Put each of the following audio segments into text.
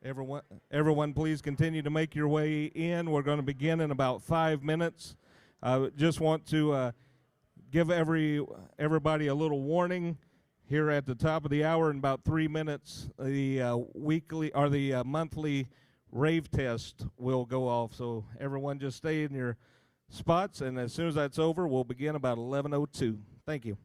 Everyone, everyone, please continue to make your way in. We're going to begin in about 5 minutes. Just want to give everybody a little warning here at the top of the hour. In about 3 minutes, the weekly or the monthly rave test will go off. So everyone, just stay in your spots, and as soon as that's over, we'll begin about 11:02. Thank you.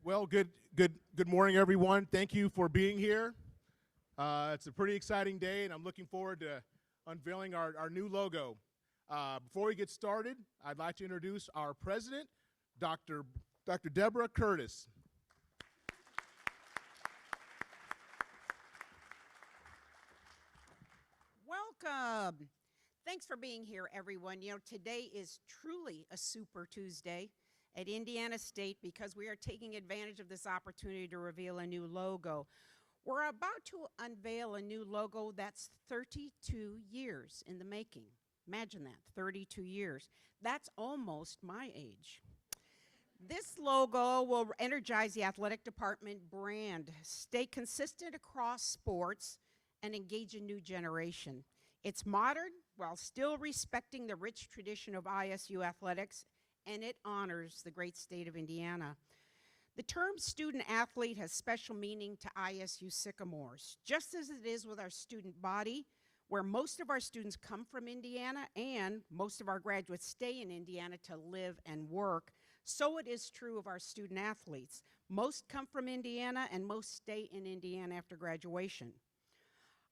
Well, good morning, everyone. Thank you for being here. It's a pretty exciting day, and I'm looking forward to unveiling our new logo. Before we get started, I'd like to introduce our president, Dr. Deborah Curtis. Welcome. Thanks for being here, everyone. You know, today is truly a Super Tuesday at Indiana State because we are taking advantage of this opportunity to reveal a new logo. We're about to unveil a new logo that's 32 years in the making. Imagine that, 32 years. That's almost my age. This logo will energize the athletic department brand, stay consistent across sports, and engage a new generation. It's modern while still respecting the rich tradition of ISU athletics, and it honors the great state of Indiana. The term student athlete has special meaning to ISU Sycamores, just as it is with our student body, where most of our students come from Indiana and most of our graduates stay in Indiana to live and work. So it is true of our student athletes. Most come from Indiana and most stay in Indiana after graduation.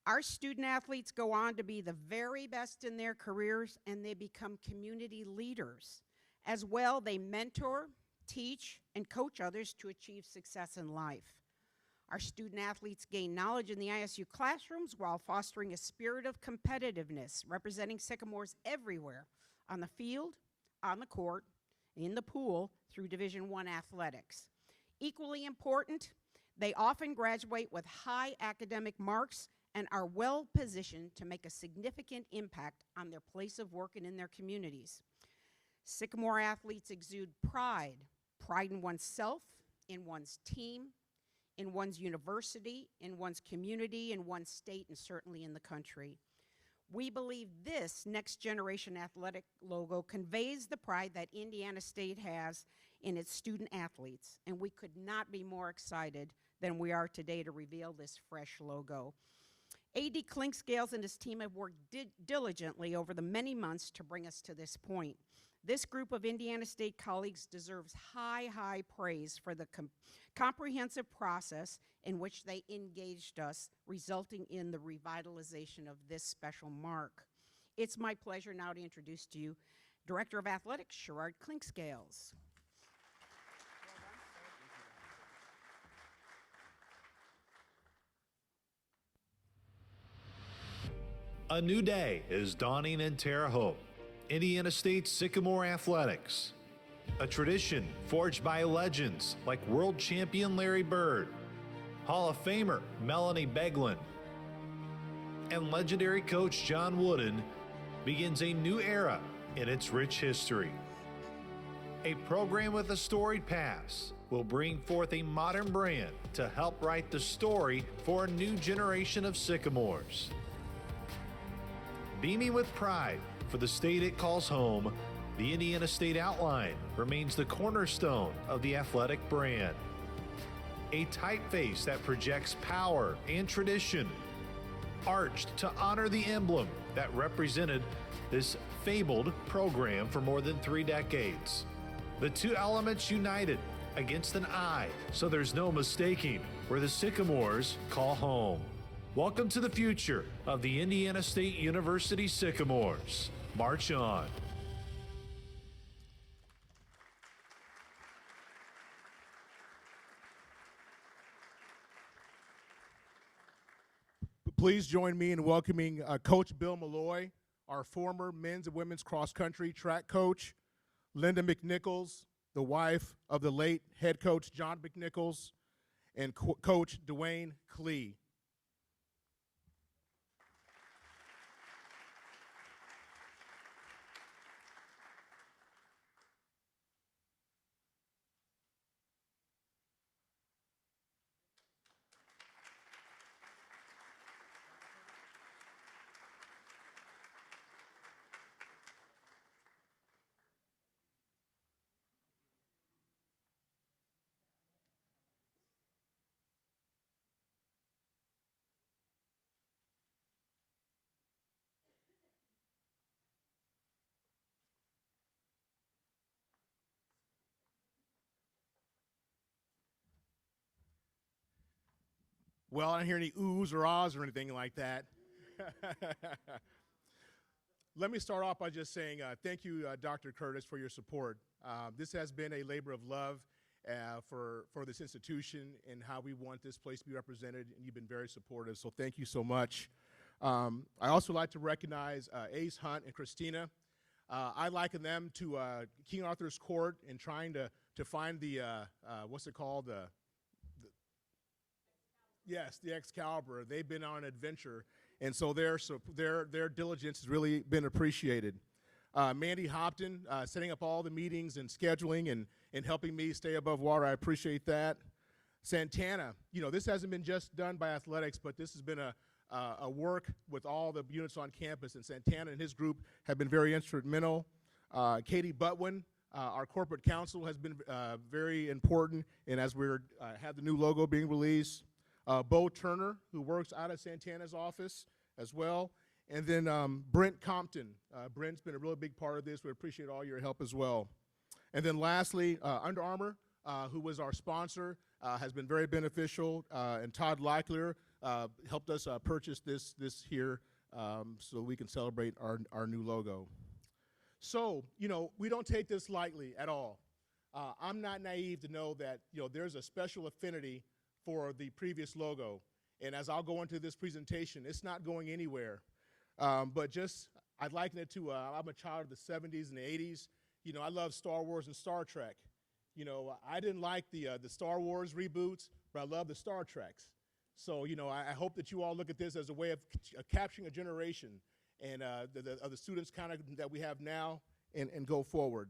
Our student athletes go on to be the very best in their careers, and they become community leaders. As well, they mentor, teach, and coach others to achieve success in life. Our student athletes gain knowledge in the ISU classrooms while fostering a spirit of competitiveness, representing Sycamores everywhere, on the field, on the court, in the pool, through Division I athletics. Equally important, they often graduate with high academic marks and are well positioned to make a significant impact on their place of work and in their communities. Sycamore athletes exude pride in oneself, in one's team, in one's university, in one's community, in one's state, and certainly in the country. We believe this next generation athletic logo conveys the pride that Indiana State has in its student athletes, and we could not be more excited than we are today to reveal this fresh logo. A.D. Clinkscales and his team have worked diligently over the many months to bring us to this point. This group of Indiana State colleagues deserves high praise for the comprehensive process in which they engaged us, resulting in the revitalization of this special mark. It's my pleasure now to introduce to you Director of Athletics, Sherrod Clinkscales. A new day is dawning in Terre Haute, Indiana State Sycamore Athletics. A tradition forged by legends like world champion Larry Bird, Hall of Famer Melanie Beglin, and legendary coach John Wooden begins a new era in its rich history. A program with a storied past will bring forth a modern brand to help write the story for a new generation of Sycamores. Beaming with pride for the state it calls home, the Indiana State outline remains the cornerstone of the athletic brand. A typeface that projects power and tradition, arched to honor the emblem that represented this fabled program for more than 3 decades. The two elements united against an eye, so there's no mistaking where the Sycamores call home. Welcome to the future of the Indiana State University Sycamores. March on. Please join me in welcoming Coach Bill Malloy, our former men's and women's cross-country track coach, Linda McNichols, the wife of the late head coach John McNichols, and Coach Dwayne Klee. Well, I don't hear any oohs or ahs or anything like that. Let me start off by just saying thank you, Dr. Curtis, for your support. This has been a labor of love for this institution and how we want this place to be represented, and you've been very supportive, so thank you so much. I also like to recognize Ace Hunt and Christina. I liken them to King Arthur's court in trying to find the, what's it called, Yes, the Excalibur. They've been on an adventure, and so their diligence has really been appreciated. Mandy Hopton, setting up all the meetings and scheduling and helping me stay above water. I appreciate that. Santana, this hasn't been just done by athletics, but this has been a work with all the units on campus, and Santana and his group have been very instrumental. Katie Butwin, our corporate counsel, has been very important, and as we're have the new logo being released. Bo Turner, who works out of Santana's office as well. And then Brent Compton. Brent's been a really big part of this. We appreciate all your help as well. And then lastly, Under Armour, who was our sponsor, has been very beneficial, and Todd Leichler helped us purchase this here so we can celebrate our new logo. So, we don't take this lightly at all. I'm not naive to know that, there's a special affinity for the previous logo. And as I'll go into this presentation, it's not going anywhere. But I'd liken it to, I'm a child of the 70s and the 80s. I love Star Wars and Star Trek. I didn't like the Star Wars reboots, but I love the Star Treks. So, I hope that you all look at this as a way of capturing a generation and of the students that we have now and go forward.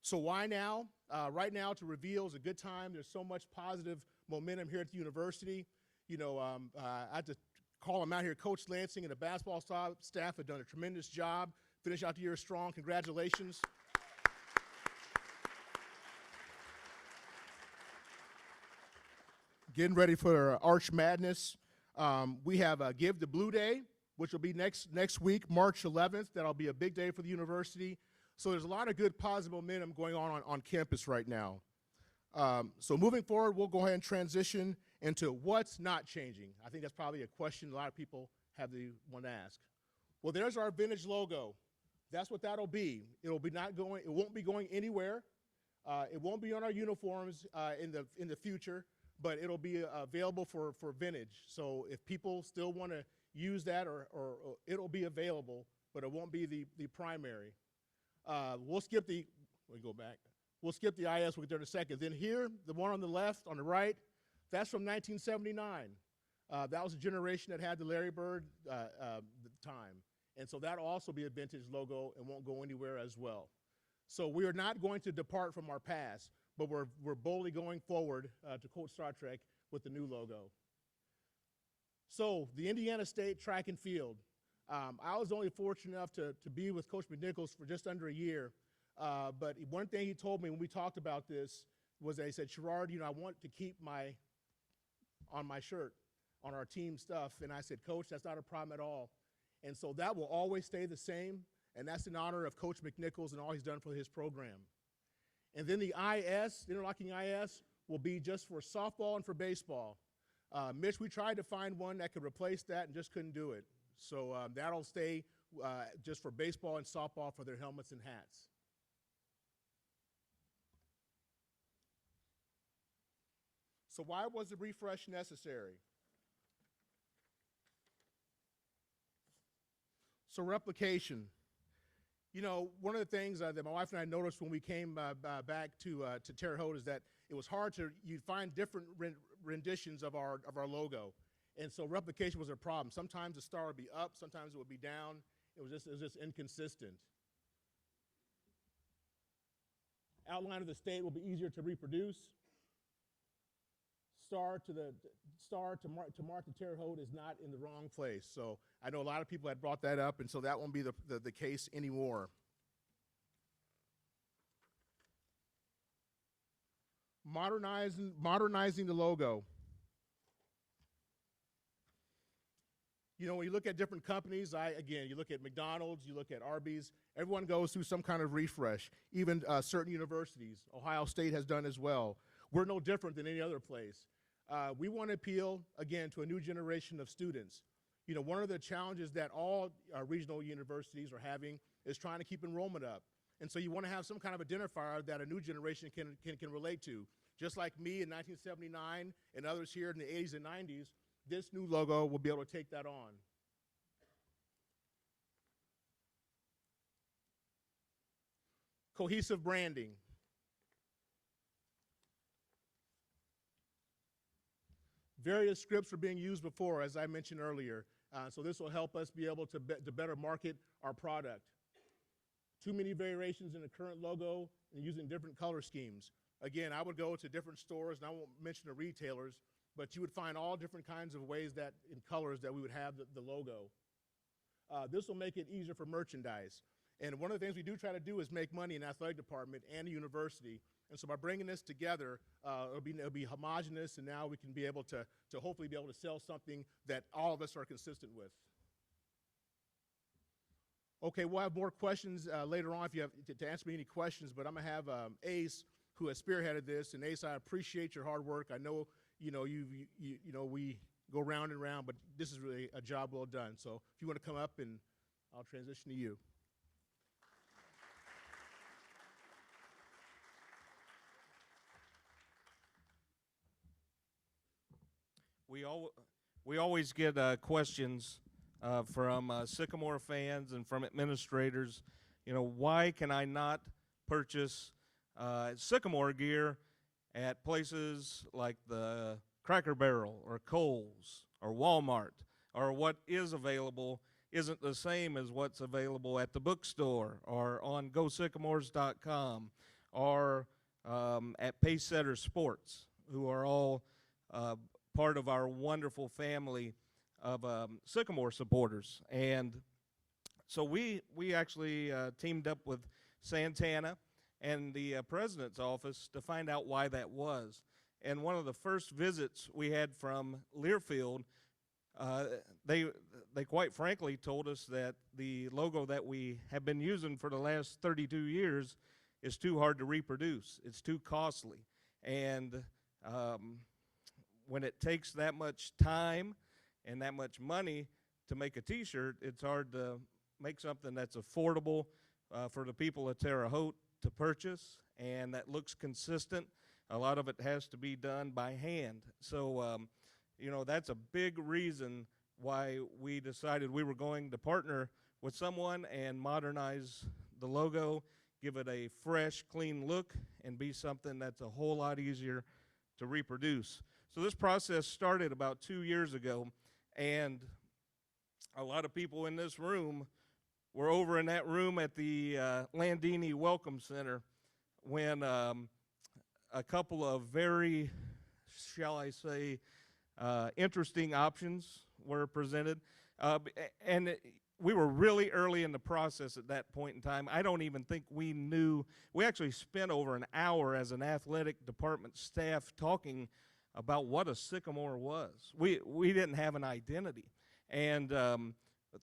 So why now? Right now to reveal is a good time. There's so much positive momentum here at the university. I had to call them out here. Coach Lansing and the basketball staff have done a tremendous job. Finish out the year strong. Congratulations. Getting ready for Arch Madness. We have Give the Blue Day, which will be next week, March 11th. That'll be a big day for the university. So there's a lot of good positive momentum going on campus right now. So moving forward, we'll go ahead and transition into what's not changing. I think that's probably a question a lot of people want to ask. Well, there's our vintage logo. That's what that'll be. It won't be going anywhere. It won't be on our uniforms in the future, but it'll be available for vintage. So if people still want to use that, or it'll be available, but it won't be the primary. We'll skip the IS, we'll get there in a second. Then here, the one on the left, on the right, that's from 1979. That was a generation that had the Larry Bird time. And so that'll also be a vintage logo and won't go anywhere as well. So we are not going to depart from our past, but we're boldly going forward, to quote Star Trek, with the new logo. So the Indiana State track and field. I was only fortunate enough to be with Coach McNichols for just under a year. But one thing he told me when we talked about this was that he said, Sherrard, I want to keep on my shirt, on our team stuff. And I said, Coach, that's not a problem at all. And so that will always stay the same. And that's in honor of Coach McNichols and all he's done for his program. And then the IS, the interlocking IS, will be just for softball and for baseball. Mitch, we tried to find one that could replace that and just couldn't do it. So that'll stay just for baseball and softball for their helmets and hats. So why was the refresh necessary? So replication. One of the things that my wife and I noticed when we came back to Terre Haute is that it was hard you'd find different renditions of our logo. And so replication was a problem. Sometimes the star would be up, sometimes it would be down. It was just inconsistent. Outline of the state will be easier to reproduce. Star to mark the Terre Haute is not in the wrong place. So I know a lot of people had brought that up, and so that won't be the case anymore. Modernizing the logo. When you look at different companies, you look at McDonald's, you look at Arby's, everyone goes through some kind of refresh. Even certain universities, Ohio State has done as well. We're no different than any other place. We want to appeal, again, to a new generation of students. One of the challenges that all regional universities are having is trying to keep enrollment up. And so you want to have some kind of identifier that a new generation can relate to. Just like me in 1979 and others here in the 80s and 90s, this new logo will be able to take that on. Cohesive branding. Various scripts were being used before, as I mentioned earlier. So this will help us be able to better market our product. Too many variations in the current logo and using different color schemes. Again, I would go to different stores, and I won't mention the retailers, but you would find all different kinds of ways in colors that we would have the logo. This will make it easier for merchandise. And one of the things we do try to do is make money in the athletic department and the university. And so by bringing this together, it'll be homogenous, and now we can be able to hopefully be able to sell something that all of us are consistent with. Okay, we'll have more questions later on if you have to answer me any questions, but I'm going to have Ace, who has spearheaded this. And Ace, I appreciate your hard work. I know, we go round and round, but this is really a job well done. So if you want to come up, and I'll transition to you. We always get questions from Sycamore fans and from administrators. Why can I not purchase Sycamore gear at places like the Cracker Barrel or Kohl's or Walmart, or what is available isn't the same as what's available at the bookstore or on GoSycamores.com or at Pacesetter Sports, who are all part of our wonderful family of Sycamore supporters. And so we actually teamed up with Santana and the president's office to find out why that was. And one of the first visits we had from Learfield, they quite frankly told us that the logo that we have been using for the last 32 years is too hard to reproduce. It's too costly. And when it takes that much time and that much money to make a T-shirt, it's hard to make something that's affordable for the people of Terre Haute to purchase and that looks consistent. A lot of it has to be done by hand. So, that's a big reason why we decided we were going to partner with someone and modernize the logo, give it a fresh, clean look, and be something that's a whole lot easier to reproduce. So this process started about 2 years ago, and a lot of people in this room were over in that room at the Landini Welcome Center when a couple of very, shall I say, interesting options were presented. We were really early in the process at that point in time. I don't even think we knew. We actually spent over an hour as an athletic department staff talking about what a Sycamore was. We didn't have an identity. And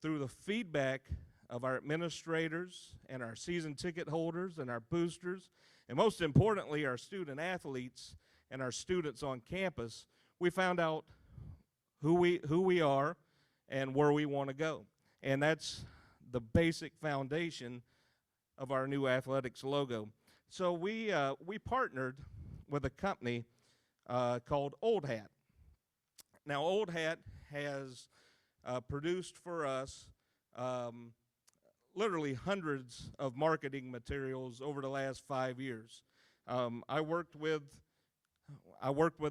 through the feedback of our administrators and our season ticket holders and our boosters, and most importantly, our student athletes and our students on campus, we found out who we are and where we want to go. And that's the basic foundation of our new athletics logo. So we partnered with a company called Old Hat. Now, Old Hat has produced for us literally hundreds of marketing materials over the last 5 years. I worked with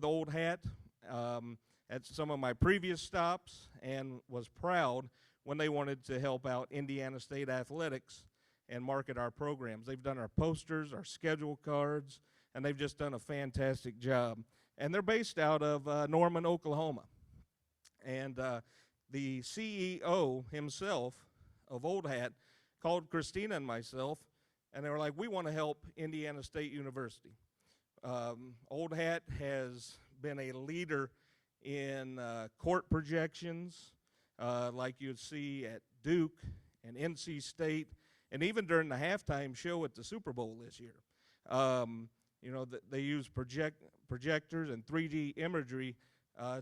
Old Hat at some of my previous stops and was proud when they wanted to help out Indiana State athletics and market our programs. They've done our posters, our schedule cards, and they've just done a fantastic job. And they're based out of Norman, Oklahoma. And the CEO himself of Old Hat called Christina and myself, and they were like, we want to help Indiana State University. Old Hat has been a leader in court projections, like you'd see at Duke and NC State, and even during the halftime show at the Super Bowl this year. They use projectors and 3D imagery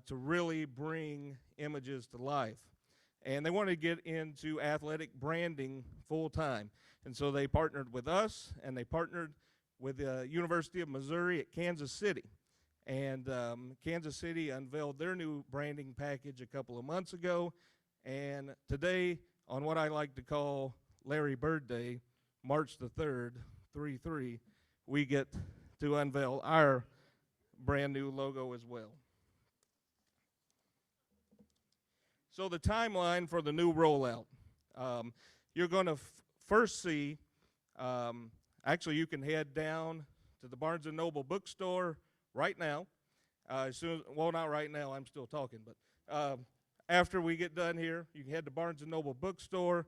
to really bring images to life. And they wanted to get into athletic branding full time. And so they partnered with us, and they partnered with the University of Missouri at Kansas City. And Kansas City unveiled their new branding package a couple of months ago. And today, on what I like to call Larry Bird Day, March the 3rd, 3/3, we get to unveil our brand new logo as well. So the timeline for the new rollout. You're going to first see, actually you can head down to the Barnes & Noble bookstore right now. Well, not right now, I'm still talking, but after we get done here, you can head to Barnes & Noble bookstore.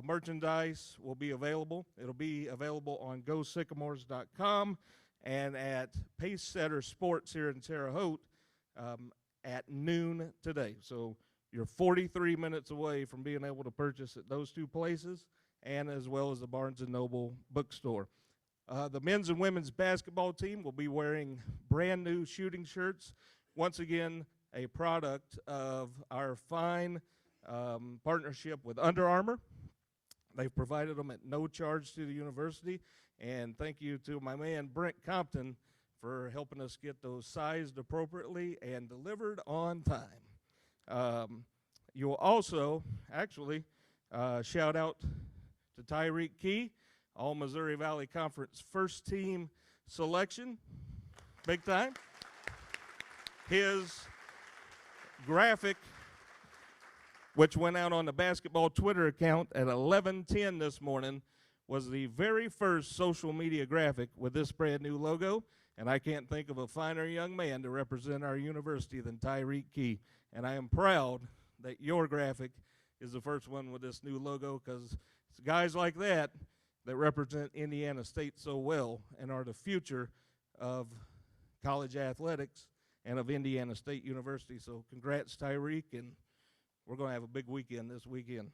Merchandise will be available. It'll be available on GoSycamores.com and at Pacesetter Sports here in Terre Haute at noon today. So You're 43 minutes away from being able to purchase at those two places, and as well as the Barnes & Noble bookstore. The men's and women's basketball team will be wearing brand new shooting shirts. Once again, a product of our fine partnership with Under Armour. They've provided them at no charge to the university, and thank you to my man Brent Compton for helping us get those sized appropriately and delivered on time. You'll also, actually, shout out to Tyreek Key, All Missouri Valley Conference first team selection, big time. His graphic, which went out on the basketball Twitter account at 11:10 this morning, was the very first social media graphic with this brand new logo, and I can't think of a finer young man to represent our university than Tyreek Key. And I am proud that your graphic is the first one with this new logo, because it's guys like that that represent Indiana State so well and are the future of college athletics and of Indiana State University. So congrats, Tyreek, and we're going to have a big weekend this weekend.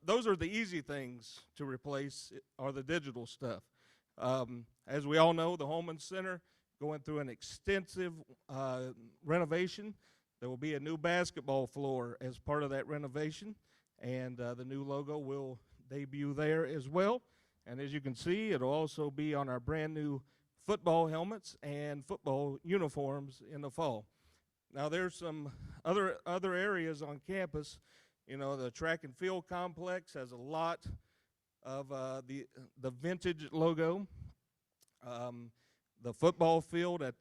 Those are the easy things to replace, are the digital stuff. As we all know, the Holman Center going through an extensive renovation. There will be a new basketball floor as part of that renovation, and the new logo will debut there as well. And as you can see, it'll also be on our brand new football helmets and football uniforms in the fall. Now, there's some other areas on campus. You know, the track and field complex has a lot of the vintage logo. The football field at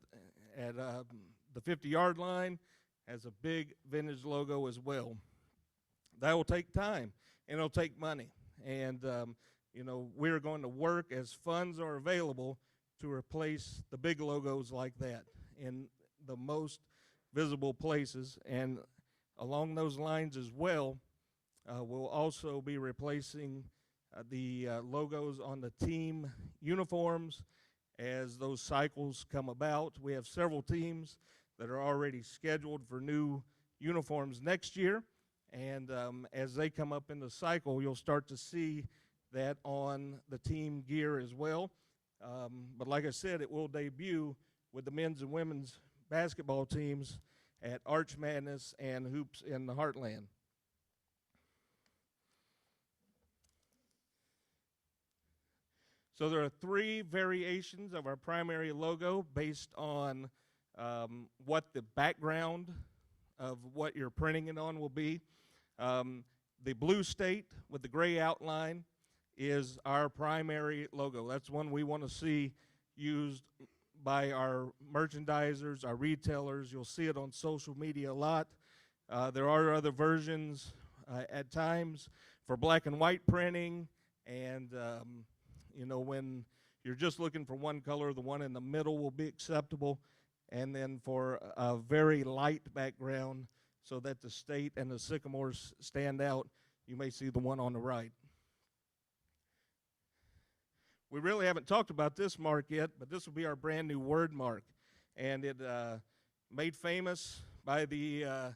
the 50-yard line has a big vintage logo as well. That will take time, and it'll take money. And, you know, we're going to work as funds are available to replace the big logos like that in the most visible places. And along those lines as well, we'll also be replacing the logos on the team uniforms as those cycles come about. We have several teams that are already scheduled for new uniforms next year, and as they come up in the cycle, you'll start to see that on the team gear as well. But like I said, it will debut with the men's and women's basketball teams at Arch Madness and Hoops in the Heartland. So there are 3 variations of our primary logo based on what the background of what you're printing it on will be. The blue state with the gray outline is our primary logo. That's one we want to see used by our merchandisers, our retailers. You'll see it on social media a lot. There are other versions at times for black and white printing, and you know, when you're just looking for one color, the one in the middle will be acceptable. And then for a very light background so that the state and the sycamores stand out, you may see the one on the right. We really haven't talked about this mark yet, but this will be our brand new word mark. And it made famous by the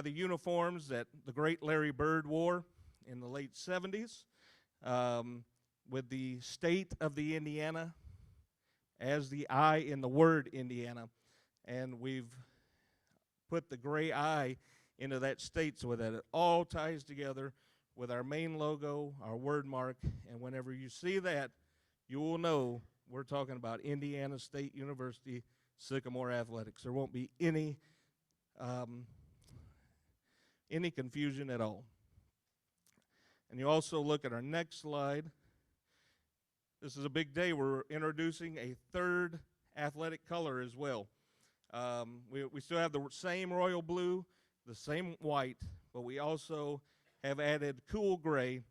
uniforms that the great Larry Bird wore in the late 70s, with the state of the Indiana as the I in the word Indiana. And we've put the gray I into that state so that it all ties together with our main logo, our word mark, and whenever you see that, you will know we're talking about Indiana State University Sycamore Athletics. There won't be any confusion at all. And you also look at our next slide. This is a big day. We're introducing a 3rd athletic color as well. We still have the same royal blue, the same white, but we also have added cool gray,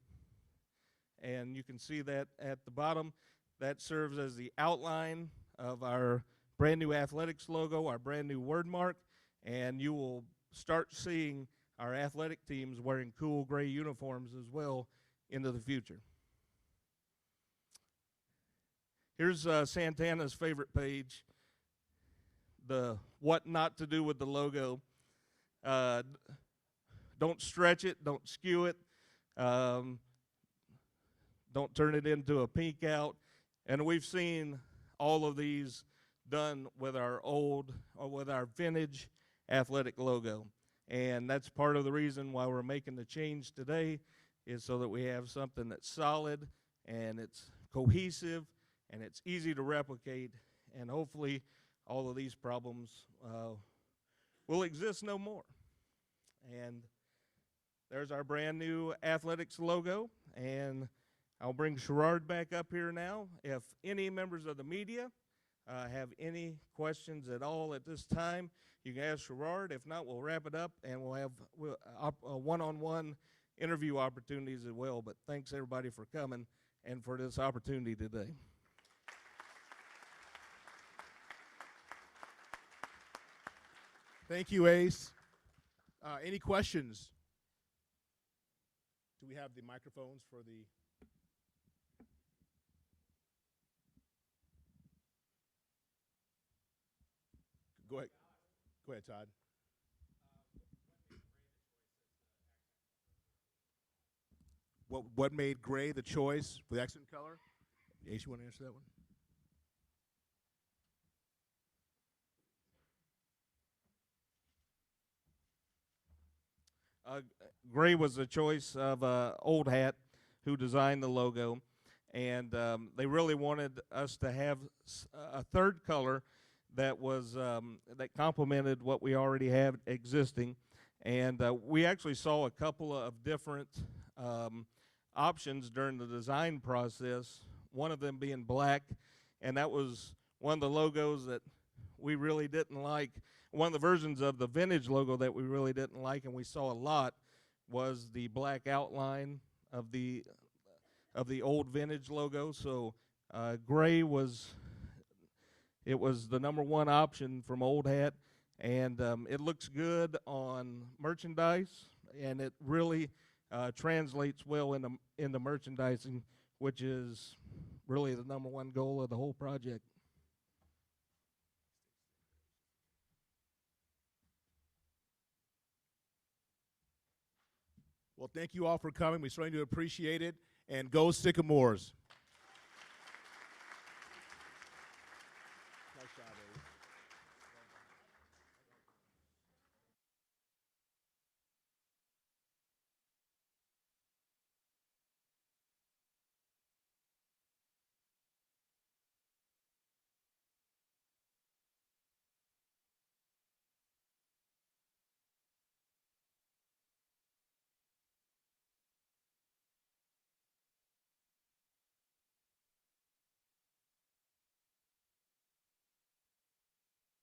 and you can see that at the bottom. That serves as the outline of our brand new athletics logo, our brand new word mark, and you will start seeing our athletic teams wearing cool gray uniforms as well into the future. Here's Santana's favorite page, the what not to do with the logo. Don't stretch it, don't skew it, um, don't turn it into a pink out. And we've seen all of these done with our old or with our vintage athletic logo. And that's part of the reason why we're making the change today, is so that we have something that's solid and it's cohesive and it's easy to replicate, and hopefully all of these problems will exist no more. And there's our brand new athletics logo, and I'll bring Sherrard back up here now. If any members of the media have any questions at all at this time, you can ask Sherrard. If not, we'll wrap it up, and we'll have one-on-one interview opportunities as well. But thanks, everybody, for coming and for this opportunity today. Thank you, Ace. Any questions? Do we have the microphones for the... Go ahead. Go ahead, Todd. What made gray the choice for the accent color? Ace, you want to answer that one? Gray was the choice of Old Hat, who designed the logo, and they really wanted us to have a third color that was that complemented what we already have existing. And we actually saw a couple of different options during the design process, one of them being black, and that was one of the logos that we really didn't like. One of the versions of the vintage logo that we really didn't like, and we saw a lot, was the black outline of the old vintage logo. So gray was the #1 option from Old Hat, and it looks good on merchandise, and it really translates well into merchandising, which is really the #1 goal of the whole project. Well, thank you all for coming. We certainly do appreciate it. And go Sycamores.